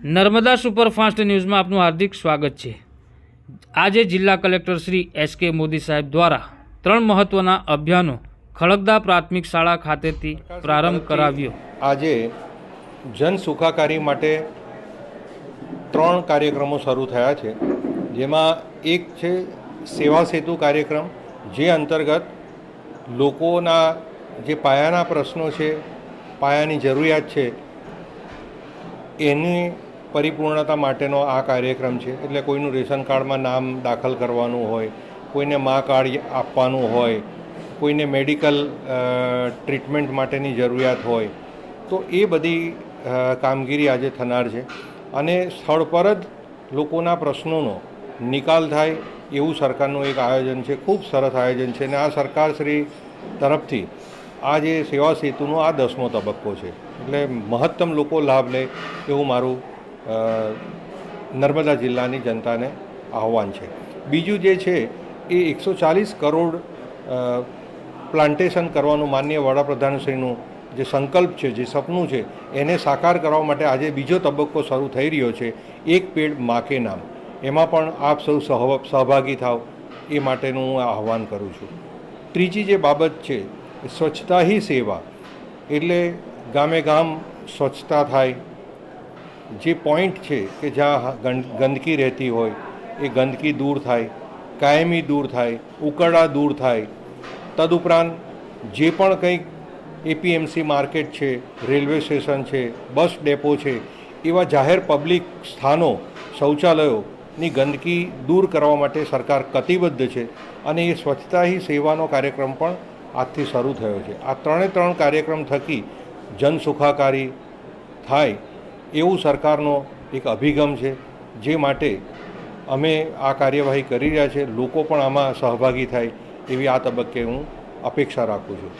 Narmada superfast ન્યૂઝમાં આપનું હાર્દિક સ્વાગત છે। આજે જિલ્લા કલેક્ટર શ્રી એસ.કે. મોદી સાહેબ દ્વારા 3 મહત્વના અભિયાનો ખળગદા પ્રાથમિક શાળા ખાતેથી પ્રારંભ કરાવ્યો। આજે જન સુખાકારી માટે 3 કાર્યક્રમો શરૂ થયા છે, જેમાં એક છે સેવા સેતુ કાર્યક્રમ, જે અંતર્ગત લોકોના જે પાયાના પ્રશ્નો છે, પાયાની જરૂરિયાત છે, એની પરિપૂર્ણતા માટેનો આ કાર્યક્રમ છે। એટલે કોઈનું રેશન કાર્ડમાં નામ દાખલ કરવાનું હોય, કોઈને મા કાર્ડ આપવાનું હોય, કોઈને મેડિકલ ટ્રીટમેન્ટ માટેની જરૂરિયાત હોય, તો એ બધી કામગીરી આજે થનાર છે અને સ્થળ પર જ લોકોના પ્રશ્નોનો નિકાલ થાય એવું સરકારનું એક આયોજન છે। ખૂબ સરસ આયોજન છે અને આ સરકારશ્રી તરફથી આ જે સેવા સેતુનો આ 10મો તબક્કો છે, એટલે મહત્તમ લોકો લાભ લે એવું મારું નર્મદા જિલ્લાની જનતાને આહવાન છે। બીજું જે છે એ 140 કરોડ પ્લાન્ટેશન કરવાનું માનનીય વડાપ્રધાનશ્રીનું જે સંકલ્પ છે, જે સપનું છે, એને સાકાર કરવા માટે આજે બીજો તબક્કો શરૂ થઈ રહ્યો છે, એક પેડ મા કે નામ। એમાં પણ આપ સૌ સહભાગી થાવ એ માટેનું હું આહવાન કરું છું। ત્રીજી જે બાબત છે સ્વચ્છતા હી સેવા, એટલે ગામે ગામ સ્વચ્છતા થાય, જે પોઈન્ટ છે કે જ્યાં ગંદકી રહેતી હોય એ ગંદકી દૂર થાય, કાયમી દૂર થાય, ઉકરડા દૂર થાય। તદુપરાંત જે પણ કંઈક એપીએમસી માર્કેટ છે, રેલવે સ્ટેશન છે, બસ ડેપો છે, એવા જાહેર પબ્લિક સ્થાનો, શૌચાલયોની ગંદકી દૂર કરવા માટે સરકાર કટિબદ્ધ છે અને એ સ્વચ્છતા હી સેવાનો કાર્યક્રમ પણ આજથી શરૂ થયો છે। આ 3 કાર્યક્રમ થકી જન સુખાકારી થાય એવું સરકારનો એક અભિગમ છે, જે માટે અમે આ કાર્યવાહી કરી રહ્યા છે। લોકો પણ આમાં સહભાગી થાય એવી આ તબક્કે હું અપેક્ષા રાખું છું।